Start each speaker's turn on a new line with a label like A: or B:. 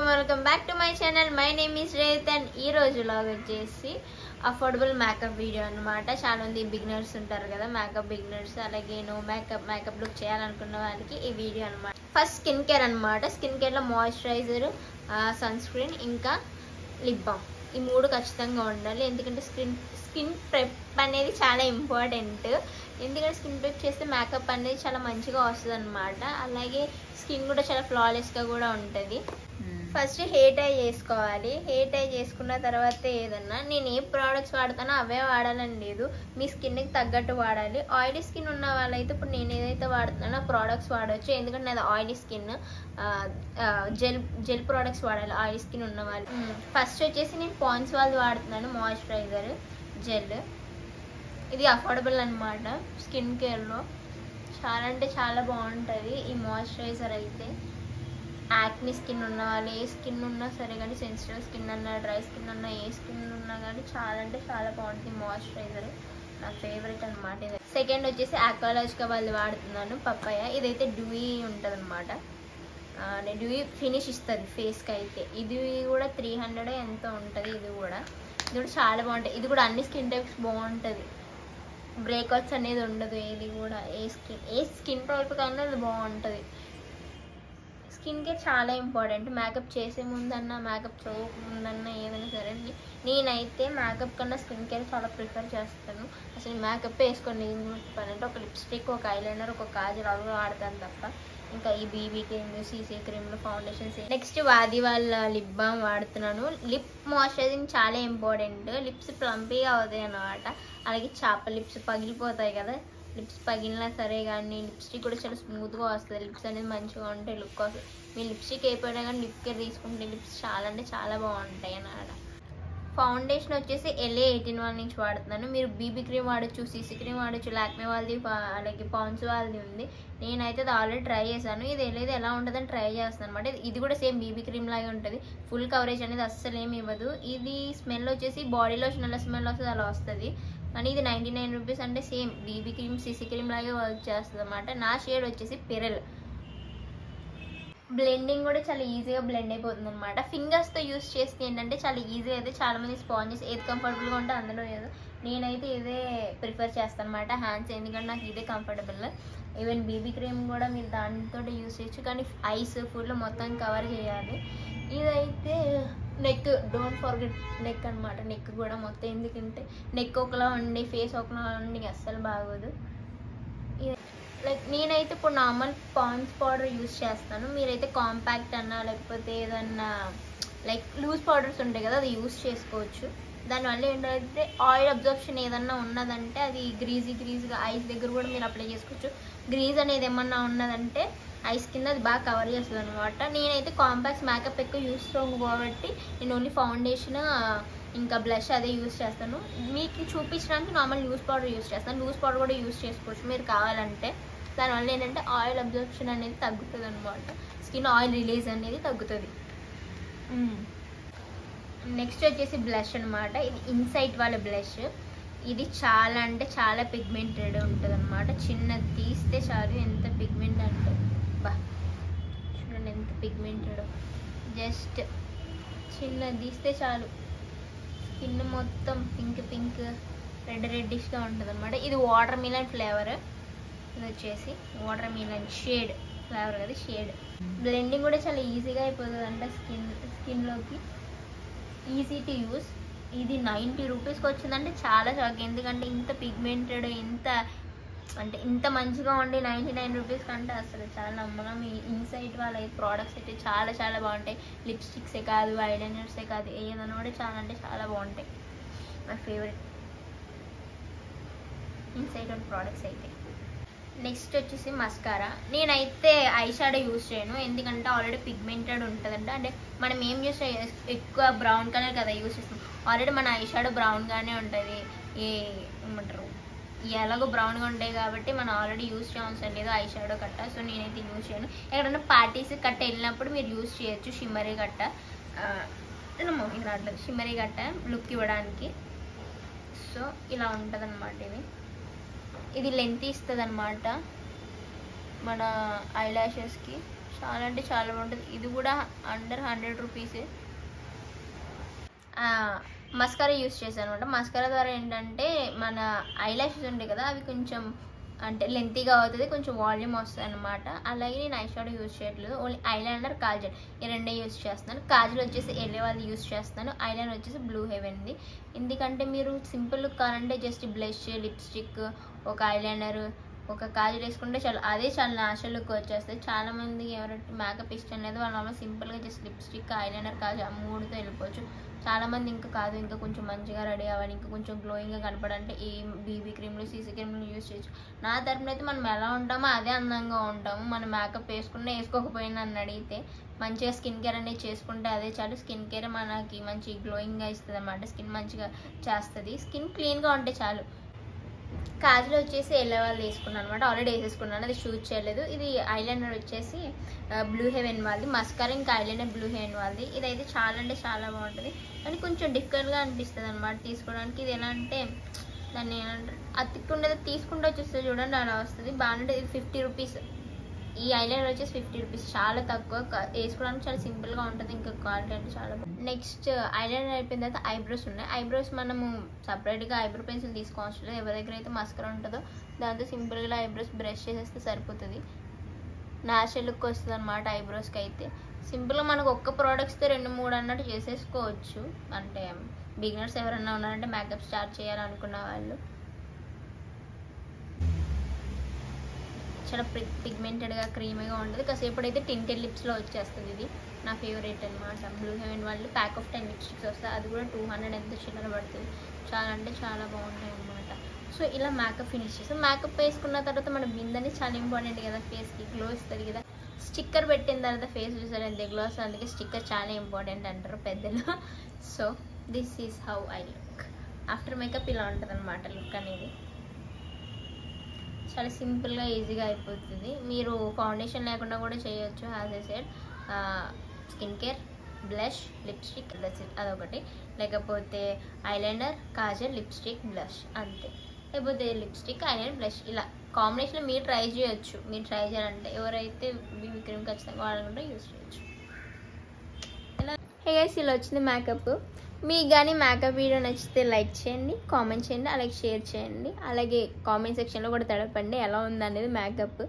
A: welcome back to my channel. My name is Rayat and ee roju vlog vachesi affordable makeup video annamata. Chaala mandi beginners untaru kada, makeup beginners alage no makeup look cheyalanunna valliki ee video annamata. First skin care annamata. Skin care lo moisturizer, sunscreen inka lip balm ఈ మూడు ఖచ్చితంగా ఉండాలి. ఎందుకంటే skin prep అనేది చాలా important. ఎందుకంటే skin prep చేస్తే makeup అనేది చాలా మంచిగా వస్తుంది అనమాట. అలాగే స్కిన్ కూడా చాలా ఫ్లాలెస్గా కూడా ఉంటుంది. ఫస్ట్ హెయిర్ టై చేసుకోవాలి. హెయిర్ టై చేసుకున్న తర్వాత ఏదన్నా నేను ఏ ప్రోడక్ట్స్ వాడతానో అవే వాడాలని లేదు, మీ స్కిన్కి తగ్గట్టు వాడాలి. ఆయిలీ స్కిన్ ఉన్న వాళ్ళైతే ఇప్పుడు నేను ఏదైతే వాడుతున్నానో ప్రోడక్ట్స్ వాడవచ్చు. ఎందుకంటే నాది ఆయిలీ స్కిన్, జెల్ ప్రోడక్ట్స్ వాడాలి ఆయిలీ స్కిన్ ఉన్న వాళ్ళు. ఫస్ట్ వచ్చేసి నేను పాండ్స్ వాళ్ళది వాడుతున్నాను మాయిశ్చరైజర్ జెల్. ఇది అఫోర్డబుల్ అనమాట. స్కిన్ కేర్లో చాలా అంటే చాలా బాగుంటుంది ఈ మాయిశ్చరైజర్ అయితే. యాక్ని స్కిన్ ఉన్న వాళ్ళు, ఏ స్కిన్ ఉన్నా సరే కానీ, సెన్సిటివ్ స్కిన్ అన్నా, డ్రై స్కిన్ అన్నా, ఏ స్కిన్ ఉన్నా కానీ చాలా అంటే చాలా బాగుంటుంది మాయిశ్చరైజర్. నా ఫేవరెట్ అనమాట ఇది. సెకండ్ వచ్చేసి ఆక్వాలాజికా వాళ్ళు వాడుతున్నాను పప్పాయ. ఇదైతే డ్యూయి ఉంటుంది అనమాట. డ్యూయి ఫినిష్ ఇస్తుంది ఫేస్కి అయితే. ఇది కూడా 300 ఎంతో ఉంటుంది. ఇది కూడా చాలా బాగుంటుంది. ఇది కూడా అన్ని స్కిన్ టైప్స్ బాగుంటుంది. బ్రేక్అవుట్స్ అనేది ఉండదు. ఏది కూడా ఏ స్కిన్ టైప్ కన్నా అది బాగుంటుంది. స్కిన్ కేర్ చాలా ఇంపార్టెంట్. మేకప్ చేసే ముందన్నా, మేకప్ చేయక ముందన్నా, ఏదైనా సరే నేనైతే మేకప్ కన్నా స్కిన్ కేర్ చాలా ప్రిఫర్ చేస్తాను. అసలు మేకప్ వేసుకొని చెప్పాలంటే ఒక లిప్స్టిక్, ఒక ఐలైనర్, ఒక కాజల్ అవి వాడతాను తప్ప ఇంకా ఈ బీబీ క్రీమ్లు, సీసీ క్రీమ్లు, ఫౌండేషన్స్. నెక్స్ట్ వాది వాళ్ళ లిప్ బామ్ వాడుతున్నాను. లిప్ మాయిశ్చరైజింగ్ చాలా ఇంపార్టెంట్. లిప్స్ ప్లంపీగా అవుతాయి అన్నమాట. అలాగే చాప లిప్స్ పగిలిపోతాయి కదా, లిప్స్ పగిలినా సరే కానీ లిప్స్టిక్ కూడా చాలా స్మూత్గా వస్తుంది. లిప్స్ అనేది మంచిగా ఉంటే లుక్ వస్తుంది. మీ లిప్స్టిక్ అయిపోయినా కానీ లిప్ కేర్ తీసుకుంటే లిప్స్ చాలా అంటే చాలా బాగుంటాయి అన్నమాట. ఫౌండేషన్ వచ్చేసి LA 18 నుంచి వాడుతున్నాను. మీరు బీబీ క్రీమ్ వాడచ్చు, సీసీ క్రీమ్ వాడచ్చు, లాక్మే వాళ్ళది, అలాగే పాండ్స్ వాళ్ళది ఉంది. నేనైతే అది ఆల్రెడీ ట్రై చేశాను. ఇది ఎలా ఉంటుందని ట్రై చేస్తాను అనమాట. ఇది కూడా సేమ్ బీబీ క్రీమ్ లాగే ఉంటుంది. ఫుల్ కవరేజ్ అనేది అస్సలు ఏమి ఇవ్వదు. ఇది స్మెల్ వచ్చేసి బాడీ లోషన్ ఎలా స్మెల్ వస్తుంది అలా వస్తుంది. కానీ ఇది 99 రూపీస్. అంటే same BB cream, CC cream లాగే వర్క్ చేస్తుంది అనమాట. నా షేడ్ వచ్చేసి పెరల్. బ్లెండింగ్ కూడా చాలా ఈజీగా బ్లెండ్ అయిపోతుంది అనమాట. ఫింగర్స్తో యూస్ చేస్తే ఏంటంటే చాలా ఈజీ అయితే. చాలామంది స్పాంజెస్ ఏది కంఫర్టబుల్గా ఉంటే అందులో ఏదో, నేనైతే ఇదే ప్రిఫర్ చేస్తాను అనమాట హ్యాండ్స్. ఎందుకంటే నాకు ఇదే కంఫర్టబుల్. ఈవెన్ బీబీ క్రీమ్ కూడా మీరు దానితో యూస్ చేయొచ్చు, కానీ ఐస్ ఫుల్ మొత్తం కవర్ చేయాలి. ఇదైతే నెక్, డోంట్ ఫర్గెట్ నెక్ అనమాట. నెక్ కూడా మొత్తం, ఎందుకంటే నెక్ ఒకలా ఉండి ఫేస్ ఒకలా ఉండి అస్సలు బాగోదు. లైక్ నేనైతే ఇప్పుడు నార్మల్ పాండ్స్ పౌడర్ యూస్ చేస్తాను. మీరైతే కాంపాక్ట్ అన్నా లేకపోతే ఏదన్నా లైక్ లూజ్ పౌడర్స్ ఉంటాయి కదా, అది యూస్ చేసుకోవచ్చు. దానివల్ల ఏంటంటే ఆయిల్ అబ్జర్ప్షన్ ఏదన్నా ఉన్నదంటే అది గ్రీజీగా ఐస్ దగ్గర కూడా మీరు అప్లై చేసుకోవచ్చు. గ్రీజ్ అనేది ఏమన్నా ఉన్నదంటే ఐస్ కింద అది బాగా కవర్ చేస్తుంది అనమాట. నేనైతే కాంపాక్ట్స్ మేకప్ ఎక్కువ యూస్ చేయను కాబట్టి నేను ఓన్లీ ఫౌండేషన్ ఇంకా బ్లష్ అదే యూస్ చేస్తాను. మీకు చూపించడానికి నార్మల్ లూజ్ పౌడర్ యూస్ చేస్తాను. లూజ్ పౌడర్ కూడా యూస్ చేసుకోవచ్చు మీరు కావాలంటే. దానివల్ల ఏంటంటే ఆయిల్ అబ్జర్ప్షన్ అనేది తగ్గుతుంది అనమాట. స్కిన్ ఆయిల్ రిలీజ్ అనేది తగ్గుతుంది. నెక్స్ట్ వచ్చేసి బ్లష్ అనమాట. ఇది ఇన్సైట్ వాళ్ళ బ్లష్. ఇది చాలా అంటే చాలా పిగ్మెంటెడ్ ఉంటుంది అనమాట. చిన్నది తీస్తే చాలు ఎంత పిగ్మెంట్ అంటే బా, చూడండి ఎంత పిగ్మెంటెడ్. జస్ట్ చిన్నది తీస్తే చాలు స్కిన్ మొత్తం పింక్ రెడ్డిష్గా ఉంటుంది అనమాట. ఇది వాటర్ మిలన్ ఫ్లేవర్. ఇది వచ్చేసి వాటర్ మిలన్ షేడ్ ఫ్లేవర్ కదా, షేడ్. బ్లెండింగ్ కూడా చాలా ఈజీగా అయిపోతుంది అంట స్కిన్లోకి. Easy to use. ఇది 90 రూపీస్కి వచ్చిందంటే చాలా షాక్. ఎందుకంటే ఇంత పిగ్మెంటెడ్, ఇంత మంచిగా ఉండి 99 రూపీస్ కంటే అసలు చాలా నమ్మకం. ఈ ఇన్సైట్ వాళ్ళ ప్రోడక్ట్స్ అయితే చాలా చాలా బాగుంటాయి. లిప్స్టిక్సే కాదు, ఐలైనర్సే కాదు, ఏదైనా కూడా చాలా అంటే చాలా బాగుంటాయి. మై ఫేవరెట్ ఇన్సైట్ వాళ్ళ ప్రోడక్ట్స్ అయితే. నెక్స్ట్ వచ్చేసి మస్కారా. నేనైతే ఐ షాడో యూస్ చేయను, ఎందుకంటే ఆల్రెడీ పిగ్మెంటెడ్ ఉంటుందంట. అంటే మనం ఏం యూస్ ఎక్కువ బ్రౌన్ కలర్ కదా యూస్ చేస్తాం. ఆల్రెడీ మన ఐ షాడో బ్రౌన్గానే ఉంటుంది. ఏమంటారు, ఎలాగో బ్రౌన్గా ఉంటాయి కాబట్టి మనం ఆల్రెడీ యూస్ చేయవలసిన లేదు ఐ షాడో కట్ట. సో నేనైతే యూస్ చేయను. ఎక్కడన్నా పార్టీస్ కట్ట వెళ్ళినప్పుడు మీరు యూస్ చేయొచ్చు షిమ్మరీ కట్ట. ఇట్లా షిమ్మరీ కట్ట లుక్ ఇవ్వడానికి. సో ఇలా ఉంటుంది అన్నమాట. ఇది లెంత్ ఇస్తుంది అనమాట మన ఐ లాషెస్కి. చాలా అంటే చాలా బాగుంటుంది. ఇది కూడా అండర్ 100 రూపీసే. మస్కారా యూస్ చేశాను అనమాట. మస్కారా ద్వారా ఏంటంటే మన ఐలాషెస్ ఉంటాయి కదా, అవి కొంచెం అంటే లెంతీగా అవుతుంది, కొంచెం వాల్యూమ్ వస్తుంది అనమాట. అలాగే నేను ఐ షాడో యూస్ చేయట్లేదు, ఓన్లీ ఐలైనర్, కాజల్ ఈ రెండే యూస్ చేస్తున్నాను. కాజల్ వచ్చేసి ఎల్లే వాళ్ళు యూస్ చేస్తున్నాను, ఐలైనర్ వచ్చేసి బ్లూ హెవెన్ది. ఎందుకంటే మీరు సింపుల్ కావాలంటే జస్ట్ బ్లష్, లిప్స్టిక్, ఒక ఐలైనర్, ఒక కాజల్ వేసుకుంటే చాలు, అదే చాలా న్యాచురల్ లుక్ వచ్చేస్తుంది. చాలామంది ఎవరైతే మేకప్ ఇష్టం లేదు వాళ్ళు సింపుల్గా జస్ట్ లిప్స్టిక్, ఐలైనర్, కాజల్ ఆ మూడుతో వెళ్ళిపోవచ్చు. చాలామంది ఇంకా కాదు, ఇంకా కొంచెం మంచిగా రెడీ అవ్వాలి, ఇంకా కొంచెం గ్లోయింగ్గా కనపడాలంటే ఈ బీబీ క్రీమ్లు, సీసీ క్రీమ్లు యూస్ చేయొచ్చు. నా తరపున అయితే మనం ఎలా ఉంటామో అదే అందంగా ఉంటాము. మనం మేకప్ వేసుకున్నా వేసుకోకపోయినా అని అడిగితే మంచిగా స్కిన్ కేర్ అనేది చేసుకుంటే అదే చాలు. స్కిన్ కేర్ మనకి మంచి గ్లోయింగ్గా ఇస్తుంది అన్నమాట, స్కిన్ మంచిగా చేస్తుంది, స్కిన్ క్లీన్గా ఉంటే చాలు. కాజల్ వచ్చేసి ఎల్లో వాళ్ళు వేసుకున్నాను అనమాట, ఆల్రెడీ వేసేసుకున్నాను, అది షూట్ చేయలేదు. ఇది ఐలైనర్ వచ్చేసి బ్లూ హెవెన్ వాళ్ళది. మస్కారా ఇంకా ఐలైనర్ బ్లూ హెవెన్ వాళ్ళది. ఇదైతే చాలా అంటే చాలా బాగుంటుంది, కానీ కొంచెం డిఫికల్ట్గా అనిపిస్తుంది అనమాట తీసుకోవడానికి. ఇది ఎలా అంటే దాన్ని ఏమంటారు, అతికుండేది తీసుకుంటూ వచ్చేస్తుంది చూడండి, అలా వస్తుంది, బాగుంటుంది. ఇది 50 రూపీస్. ఈ ఐలైనర్ వచ్చేసి 50 రూపీస్, చాలా తక్కువ, వేసుకోవడానికి చాలా సింపుల్గా ఉంటుంది, ఇంకా క్వాలిటీ అంటే చాలా బాగుంది. నెక్స్ట్ ఐలైనర్ అయిపోయిన తర్వాత ఐబ్రోస్ ఉన్నాయి. ఐబ్రోస్ మనము సపరేట్గా ఐబ్రో పెన్సిల్ తీసుకోవచ్చు లేదు, ఎవరి దగ్గర అయితే మస్కరా ఉంటుందో దాంతో సింపుల్గా ఐబ్రోస్ బ్రష్ చేసేస్తే సరిపోతుంది, న్యాచురల్ లుక్ వస్తుంది అనమాట ఐబ్రోస్కి. అయితే సింపుల్గా మనకు ఒక్క ప్రోడక్ట్స్తో 2-3 అన్నట్టు చేసేసుకోవచ్చు. అంటే బిగినర్స్ ఎవరన్నా ఉన్నారంటే మేకప్ స్టార్ట్ చేయాలనుకున్న వాళ్ళు. చాలా పిగ్మెంటెడ్గా క్రీమీగా ఉంటుంది, కాసేపు అయితే టింటెడ్ లిప్స్లో వచ్చేస్తుంది. ఇది నా ఫేవరెట్ అనమాట. బ్లూ హెవెన్ వాళ్ళు ప్యాక్ ఆఫ్ 10 లిప్స్టిక్స్ వస్తాయి, అది కూడా 200 ఎంత చిల్లర పడుతుంది. చాలా అంటే చాలా బాగుంటాయి అనమాట. సో ఇలా మేకప్ ఫినిష్ చేస్తాం. మేకప్ వేసుకున్న తర్వాత మన బిందని చాలా ఇంపార్టెంట్ కదా, ఫేస్కి గ్లో ఇస్తుంది కదా. స్టిక్కర్ పెట్టిన తర్వాత ఫేస్ చూసారు ఎంత గ్లో వస్తుంది, అందుకే స్టిక్కర్ చాలా ఇంపార్టెంట్ అంటారు పెద్దలు. So this is how I look after makeup. ఇలా ఉంటుంది అనమాట లుక్ అనేది, చాలా సింపుల్గా ఈజీగా అయిపోతుంది. మీరు ఫౌండేషన్ లేకుండా కూడా చేయొచ్చు. As I said, skin care, blush, lipstick, అదొకటి, లేకపోతే ఐలైనర్, కాజల్, లిప్స్టిక్, బ్లష్ అంతే. లేకపోతే లిప్స్టిక్, ఐలైనర్, బ్లష్, ఇలా కాంబినేషన్లో మీరు ట్రై చేయొచ్చు. మీరు ట్రై చేయాలంటే ఎవరైతే బీబీ క్రీమ్ ఖచ్చితంగా వాడకుండా యూస్ చేయొచ్చు. హే గైస్, ఇలా వచ్చింది మేకప్. మీకు కానీ మేకప్ వీడియో నచ్చితే లైక్ చేయండి, కామెంట్ చేయండి, అలాగే షేర్ చేయండి. అలాగే కామెంట్ సెక్షన్లో కూడా తెలపండి ఎలా ఉందనేది మేకప్.